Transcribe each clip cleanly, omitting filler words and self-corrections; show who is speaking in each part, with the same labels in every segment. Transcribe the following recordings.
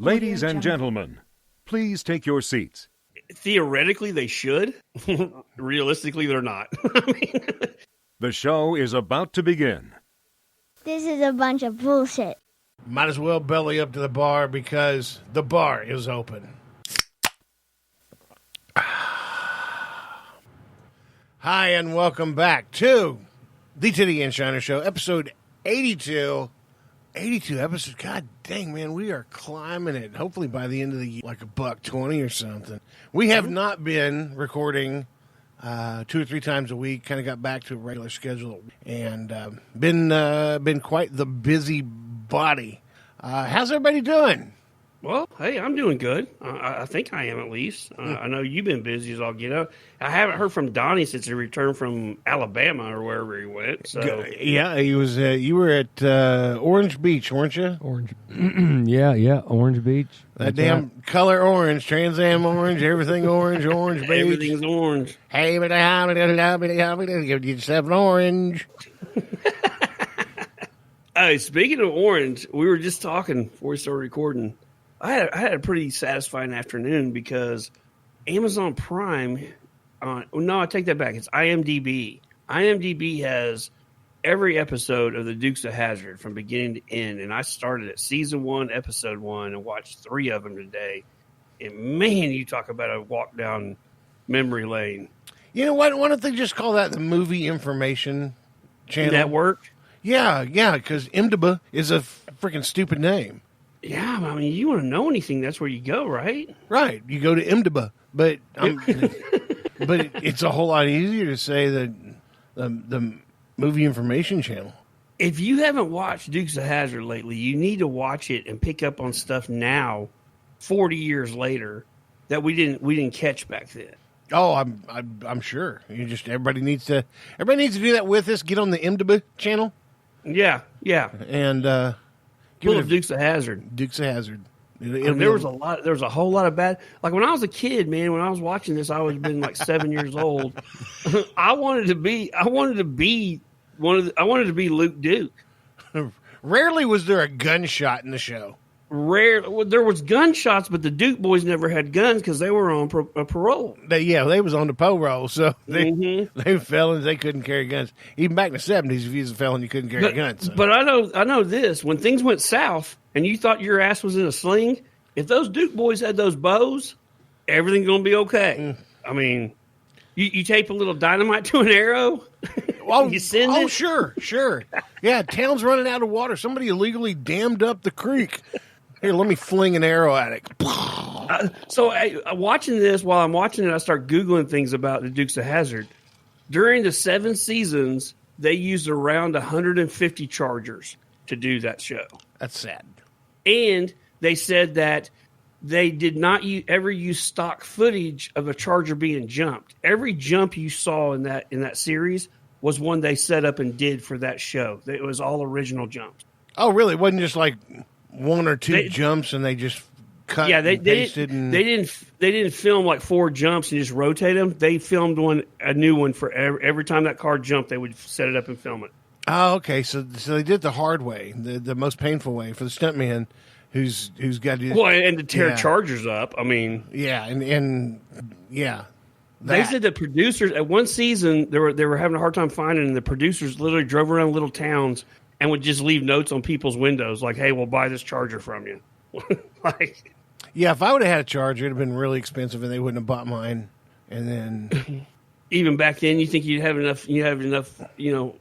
Speaker 1: Ladies and gentlemen, please take your seats.
Speaker 2: Theoretically, they should. Realistically, they're not.
Speaker 1: The show is about to begin.
Speaker 3: This is a bunch of bullshit.
Speaker 4: Might as well belly up to the bar because the bar is open. Hi, and welcome back to the Titty and Shiner Show, episode 82. 82 episodes. God dang, man, we are climbing it. Hopefully by the end of the year, like $120 or something. We have not been recording 2 or 3 times a week. Kind of got back to a regular schedule and been quite the busy body. How's everybody doing?
Speaker 2: Well, hey, I'm doing good. I think I am at least. I know you've been busy as all get out. I haven't heard from Donnie since he returned from Alabama or wherever he went. So
Speaker 4: yeah, he was. You were at Orange Beach, weren't you?
Speaker 5: Orange. yeah, Orange Beach.
Speaker 4: That damn color orange, Trans Am orange, everything orange, Orange Beach.
Speaker 2: Everything's orange.
Speaker 4: Hey, but give yourself an orange.
Speaker 2: Hey, speaking of orange, we were just talking before we started recording. I had a pretty satisfying afternoon because Amazon Prime, no, I take that back. It's IMDb. IMDb has every episode of the Dukes of Hazzard from beginning to end, and I started at season 1, episode 1, and watched 3 of them today. And man, you talk about a walk down memory lane.
Speaker 4: You know what? Why don't they just call that the Movie Information Channel?
Speaker 2: Network?
Speaker 4: Yeah, because IMDb is a freaking stupid name.
Speaker 2: Yeah, I mean, you want to know anything, that's where you go, right?
Speaker 4: Right. You go to IMDb, but but it's a whole lot easier to say that the Movie Information Channel.
Speaker 2: If you haven't watched Dukes of Hazzard lately, you need to watch it and pick up on stuff now, 40 years later, that we didn't catch back then.
Speaker 4: Oh, I'm sure. Everybody needs to do that with us. Get on the IMDb channel.
Speaker 2: Yeah.
Speaker 4: And
Speaker 2: full of Dukes of Hazzard.
Speaker 4: Dukes of Hazzard.
Speaker 2: There was a whole lot of bad. Like when I was a kid, man, when I was watching this, I was been like 7 years old. I wanted to be Luke Duke.
Speaker 4: Rarely was there a gunshot in the show.
Speaker 2: There was gunshots, but the Duke boys never had guns because they were on parole.
Speaker 4: They was on the parole, so they were felons. They couldn't carry guns. Even back in the 70s, if you was a felon, you couldn't carry guns. So.
Speaker 2: But I know this. When things went south and you thought your ass was in a sling, if those Duke boys had those bows, everything's going to be okay. I mean, you tape a little dynamite to an arrow, you send it.
Speaker 4: Sure. Yeah, town's running out of water. Somebody illegally dammed up the creek. Here, let me fling an arrow at it.
Speaker 2: Watching this, while I'm watching it, I start Googling things about the Dukes of Hazzard. During the 7 seasons, they used around 150 Chargers to do that show.
Speaker 4: That's sad.
Speaker 2: And they said that they did not ever use stock footage of a Charger being jumped. Every jump you saw in that series was one they set up and did for that show. It was all original jumps.
Speaker 4: Oh, really? It wasn't just like 1 or 2 jumps and they just cut and pasted?
Speaker 2: They didn't film like 4 jumps and just rotate them. They filmed a new one for every time that car jumped. They would set it up and film it.
Speaker 4: Oh, okay. So they did the hard way, the most painful way for the stuntman who's got to.
Speaker 2: Well, and to tear Chargers up. I mean,
Speaker 4: yeah, and yeah.
Speaker 2: They said the producers at one season they were having a hard time finding, and the producers literally drove around little towns and would just leave notes on people's windows like, "Hey, we'll buy this Charger from you."
Speaker 4: Yeah, if I would have had a Charger, it'd have been really expensive, and they wouldn't have bought mine. And then,
Speaker 2: even back then, you think you'd have enough? You have enough? You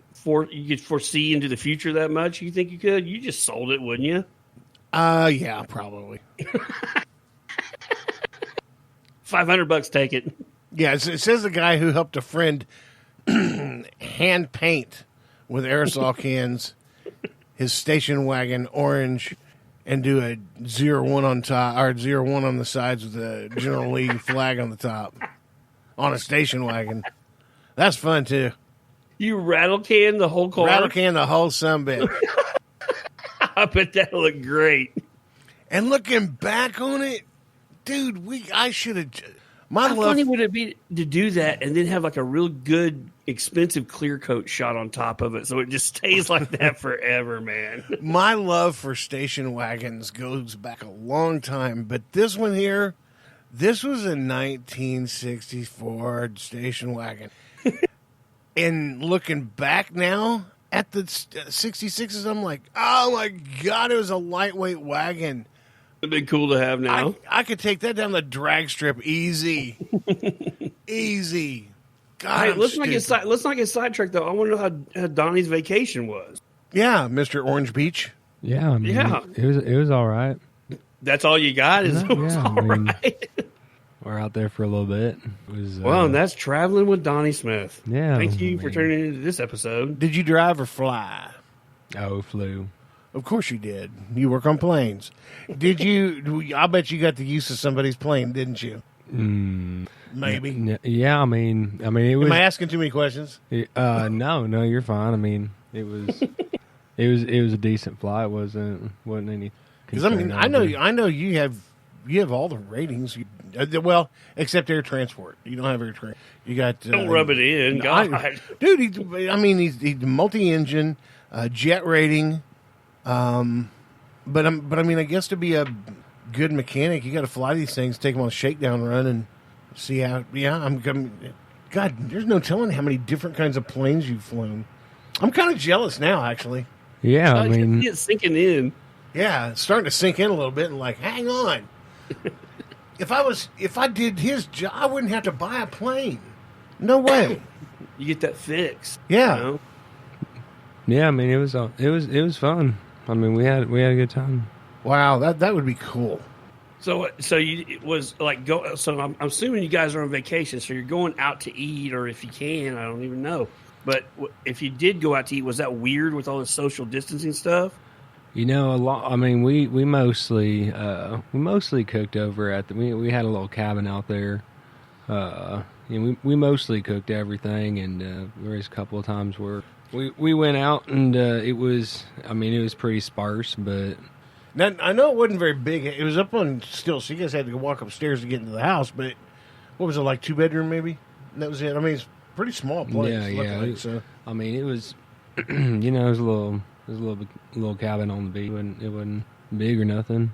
Speaker 2: could foresee into the future that much? You think you could? You just sold it, wouldn't you?
Speaker 4: Yeah, probably.
Speaker 2: $500, take it.
Speaker 4: Yeah, it says the guy who helped a friend hand paint with aerosol cans his station wagon orange and do a 01 on top or 01 on the sides with the General Lee flag on the top on a station wagon. That's fun too.
Speaker 2: You rattle can the whole car?
Speaker 4: Rattle can the whole sumbitch.
Speaker 2: I bet that looked great.
Speaker 4: And looking back on it, dude, I should have. My
Speaker 2: How
Speaker 4: love,
Speaker 2: funny would it be to do that and then have like a real good, expensive clear coat shot on top of it, so it just stays like that forever, man?
Speaker 4: my love for station wagons goes back a long time, but this one here, this was a 1964 station wagon. And looking back now at the 66s, I'm like, oh my God, it was a lightweight wagon.
Speaker 2: It'd be cool to have now.
Speaker 4: I could take that down the drag strip easy. Easy. God,
Speaker 2: Hey,
Speaker 4: I'm
Speaker 2: let's not
Speaker 4: stupid.
Speaker 2: get sidetracked though. I want to know how Donnie's vacation was.
Speaker 4: Yeah, Mr. Orange Beach.
Speaker 5: Yeah, I mean,
Speaker 2: Yeah.
Speaker 5: it was all right.
Speaker 2: That's all you got is
Speaker 5: Yeah,
Speaker 2: it was
Speaker 5: yeah,
Speaker 2: all
Speaker 5: I mean,
Speaker 2: right.
Speaker 5: We're out there for a little bit. It was
Speaker 2: Well, and that's traveling with Donnie Smith.
Speaker 5: Yeah,
Speaker 2: Thank you for
Speaker 5: man.
Speaker 2: turning into this episode.
Speaker 4: Did you drive or fly?
Speaker 5: flew.
Speaker 4: Of course you did. You work on planes. Did you? I bet you got the use of somebody's plane, didn't you? Maybe.
Speaker 5: Yeah, I mean, it was.
Speaker 4: Am I asking too many questions?
Speaker 5: No, you're fine. I mean, it was, it was a decent flight. wasn't any.
Speaker 4: Because I mean,
Speaker 5: concern
Speaker 4: I know you have all the ratings. Well, except air transport. You don't have air transport. You got.
Speaker 2: Don't rub it in, God.
Speaker 4: Dude. He's multi-engine, jet rating. But I mean, I guess to be a good mechanic, you got to fly these things, take them on a shakedown run, and see how. Yeah, God, there's no telling how many different kinds of planes you've flown. I'm kind of jealous now, actually.
Speaker 5: Yeah, I mean,
Speaker 2: it's sinking in.
Speaker 4: Yeah, it's starting to sink in a little bit, and like, hang on. If I did his job, I wouldn't have to buy a plane. No way.
Speaker 2: You get that fixed.
Speaker 4: Yeah.
Speaker 2: You know?
Speaker 5: yeah, I mean, it was fun. I mean, we had a good time.
Speaker 4: Wow, that would be cool.
Speaker 2: So you it was like go. So I'm assuming you guys are on vacation. So you're going out to eat, or if you can, I don't even know. But if you did go out to eat, was that weird with all the social distancing stuff?
Speaker 5: You know, a lot. I mean, we mostly cooked over at we had a little cabin out there. We mostly cooked everything, and there was a couple of times where we went out, and it was pretty sparse, but.
Speaker 4: Now, I know it wasn't very big. It was up on stilts, so you guys had to go walk upstairs to get into the house. But what was it, like 2-bedroom maybe? And that was it. I mean, it's a pretty small place.
Speaker 5: Yeah.
Speaker 4: Like, so.
Speaker 5: I mean, it was, it was a little cabin on the beach. It wasn't big or nothing.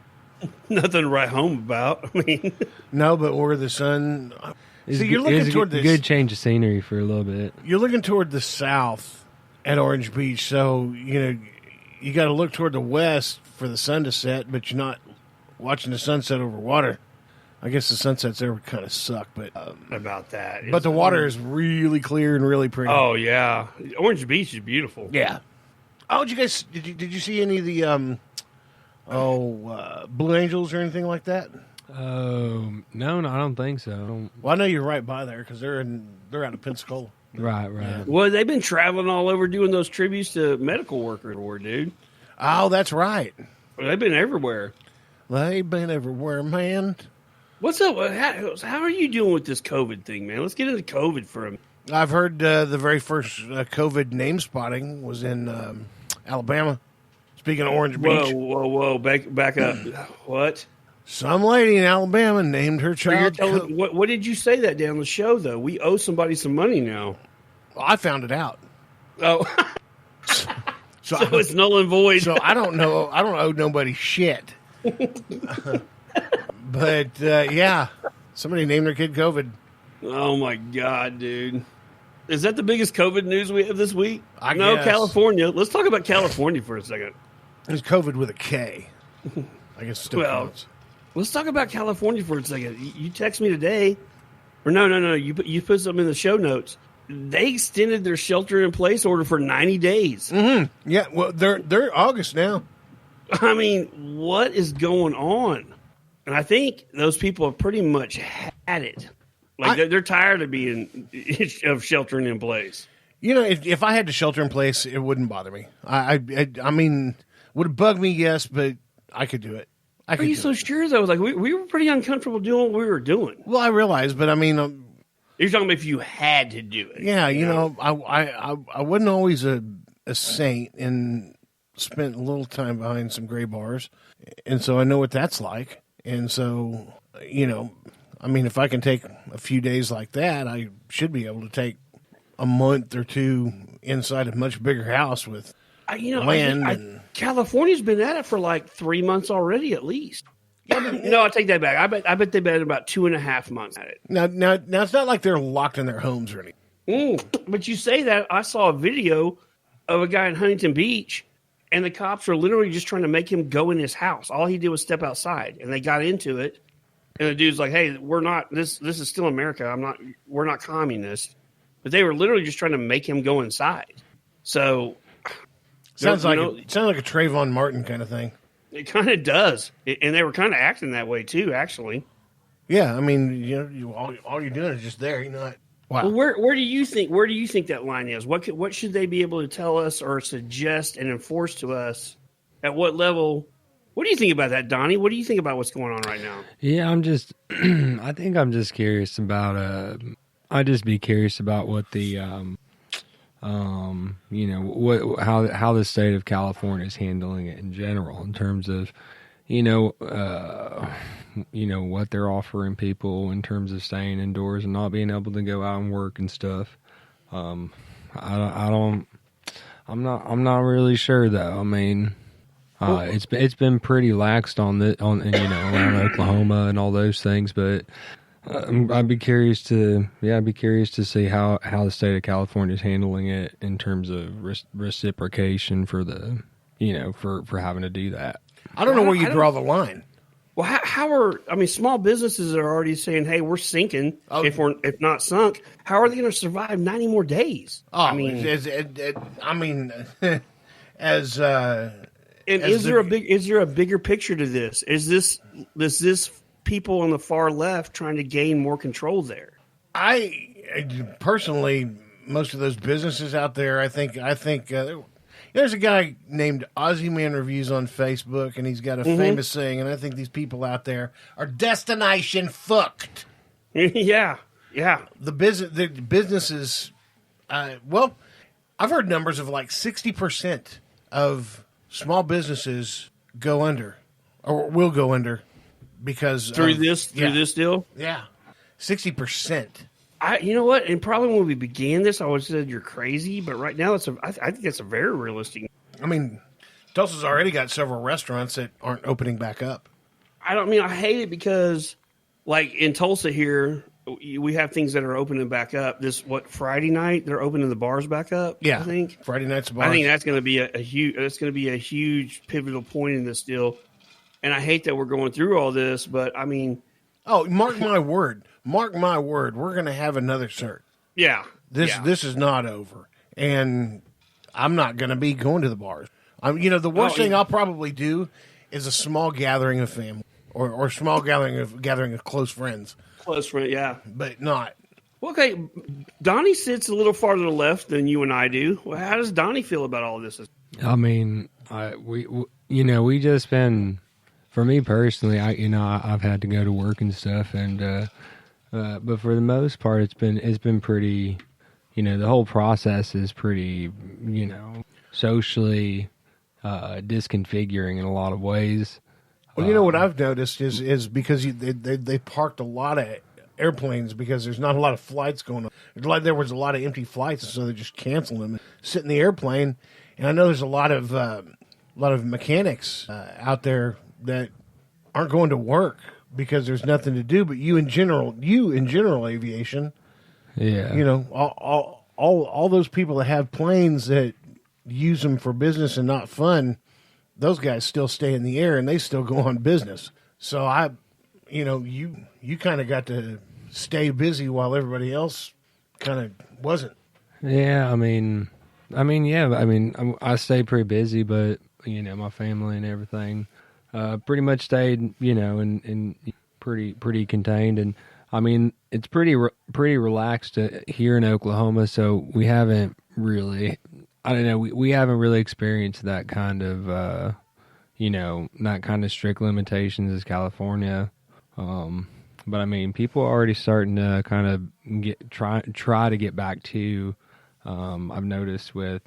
Speaker 2: Nothing to write home about. I mean,
Speaker 4: No, but where the sun.
Speaker 5: It's
Speaker 4: See, you're
Speaker 5: it was
Speaker 4: looking
Speaker 5: a
Speaker 4: toward
Speaker 5: good,
Speaker 4: this.
Speaker 5: good change of scenery for a little bit.
Speaker 4: You're looking toward the south at Orange Beach, so you got to look toward the west for the sun to set, but you're not watching the sunset over water. I guess the sunsets there would kind of suck, but
Speaker 2: about that.
Speaker 4: but the water is really clear and really pretty.
Speaker 2: Oh yeah, Orange Beach is beautiful.
Speaker 4: Yeah. Oh, did you see any of the Blue Angels or anything like that?
Speaker 5: No, I don't think so.
Speaker 4: Well, I know you're right by there because they're out of Pensacola.
Speaker 5: Right.
Speaker 2: Well, they've been traveling all over doing those tributes to medical workers, dude.
Speaker 4: Oh, that's right.
Speaker 2: They've been everywhere.
Speaker 4: They've been everywhere, man.
Speaker 2: What's up? How are you doing with this COVID thing, man? Let's get into COVID for a minute.
Speaker 4: I've heard the very first COVID name spotting was in Alabama. Speaking of Orange Beach,
Speaker 2: Whoa! Back up. What?
Speaker 4: some lady in Alabama named her
Speaker 2: So you're
Speaker 4: child.
Speaker 2: telling, what did you say that day on the show, though? We owe somebody some money now.
Speaker 4: I found it out.
Speaker 2: Oh,
Speaker 4: So,
Speaker 2: so it's null and void.
Speaker 4: so I don't know. I don't owe nobody shit. But yeah, somebody named their kid COVID.
Speaker 2: Oh my God, dude! Is that the biggest COVID news we have this week?
Speaker 4: I
Speaker 2: No,
Speaker 4: guess.
Speaker 2: California. Let's talk about California for a second.
Speaker 4: It's COVID with a K. I guess it still
Speaker 2: Well,
Speaker 4: counts.
Speaker 2: Let's talk about California for a second. You text me today, or no. You put something in the show notes. They extended their shelter-in-place order for 90 days.
Speaker 4: Yeah, well, they're August now.
Speaker 2: I mean, what is going on? And I think those people have pretty much had it. Like they're tired of being of sheltering in place.
Speaker 4: You know, if I had to shelter in place, it wouldn't bother me. I mean, would it bug me? Yes, but I could do it.
Speaker 2: Are you so sure though? Like we were pretty uncomfortable doing what we were doing.
Speaker 4: Well, I realize, but I mean,
Speaker 2: You're talking about if you had to do it.
Speaker 4: yeah, you know, I wasn't always a saint and spent a little time behind some gray bars, and so I know what that's like. And so, you know, I mean, if I can take a few days like that, I should be able to take a month or two inside a much bigger house with land.
Speaker 2: California's been at it for like 3 months already, at least. No, I take that back. I bet they've been about 2.5 months at it.
Speaker 4: Now, it's not like they're locked in their homes or anything.
Speaker 2: But you say that, I saw a video of a guy in Huntington Beach, and the cops were literally just trying to make him go in his house. All he did was step outside, and they got into it. And the dude's like, "Hey, we're not. This is still America. We're not communists." But they were literally just trying to make him go inside. So
Speaker 4: sounds like a Trayvon Martin kind of thing.
Speaker 2: It kind of does, and they were kind of acting that way too, actually.
Speaker 4: Yeah, I mean, all you're doing is just there. You're not. Wow.
Speaker 2: Well, where do you think that line is? What should they be able to tell us or suggest and enforce to us? At what level? What do you think about that, Donnie? What do you think about what's going on right now?
Speaker 5: Yeah, I think I'm just curious about I'd just be curious about what the how the state of California is handling it in general in terms of what they're offering people in terms of staying indoors and not being able to go out and work and stuff. I'm not really sure though. I mean, it's been pretty laxed on around Oklahoma and all those things, but I'd be curious to see how the state of California is handling it in terms of reciprocation for the for having to do that.
Speaker 4: I don't know where you draw the line.
Speaker 2: Well, small businesses are already saying, "Hey, we're sinking. If not sunk, how are they going to survive 90 more days?" Is there a bigger picture to this? Is this people on the far left trying to gain more control there?
Speaker 4: I personally, most of those businesses out there, I think there's a guy named Ozzy Man Reviews on Facebook, and he's got a famous saying, and I think these people out there are destination fucked.
Speaker 2: Yeah.
Speaker 4: The businesses, I've heard numbers of like 60% of small businesses go under or will go under because
Speaker 2: through this deal.
Speaker 4: Yeah, 60%.
Speaker 2: You know what? And probably when we began this, I would have said you're crazy, but right now I think that's a very realistic.
Speaker 4: I mean, Tulsa's already got several restaurants that aren't opening back up.
Speaker 2: I hate it because, like in Tulsa here, we have things that are opening back up. Friday night they're opening the bars back up.
Speaker 4: Yeah,
Speaker 2: I think
Speaker 4: Friday night's bars.
Speaker 2: I think that's going to be a huge pivotal point in this deal. And I hate that we're going through all this, but I mean,
Speaker 4: mark my word. Mark my word, we're going to have another cert.
Speaker 2: Yeah.
Speaker 4: This is not over. And I'm not going to be going to the bars. The worst thing I'll probably do is a small gathering of family or small gathering of close friends.
Speaker 2: Close friend, yeah.
Speaker 4: But not.
Speaker 2: Well, okay, Donnie sits a little farther to the left than you and I do. Well, how does Donnie feel about all this?
Speaker 5: I mean, we just been, for me personally, I've had to go to work and stuff, and but for the most part, it's been pretty, the whole process is pretty, socially disconfiguring in a lot of ways.
Speaker 4: Well, what I've noticed is because they parked a lot of airplanes because there's not a lot of flights going on. There was a lot of empty flights, so they're just canceling them and sit in the airplane. And I know there's a lot of mechanics out there that aren't going to work because there's nothing to do. But you in general aviation,
Speaker 5: yeah,
Speaker 4: all those people that have planes that use them for business and not fun, those guys still stay in the air and they still go on business. So you kind of got to stay busy while everybody else kind of wasn't.
Speaker 5: Yeah, I stayed pretty busy, but my family and everything pretty much stayed, in pretty contained, and I mean it's pretty relaxed here in Oklahoma, so we haven't really. I don't know. We haven't really experienced that kind of, that kind of strict limitations as California. But I mean, people are already starting to kind of try to get back to. I've noticed with,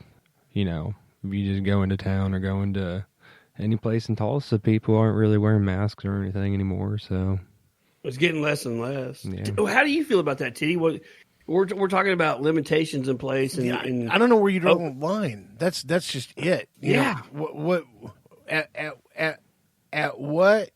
Speaker 5: if you just go into town or go into any place in Tulsa, people aren't really wearing masks or anything anymore. So,
Speaker 2: It's getting less and less.
Speaker 5: Yeah.
Speaker 2: How do you feel about that, Titty? We're talking about limitations in place, and,
Speaker 4: Yeah,
Speaker 2: and
Speaker 4: I don't know where you draw the line. That's just it. You
Speaker 2: Yeah.
Speaker 4: know, what at what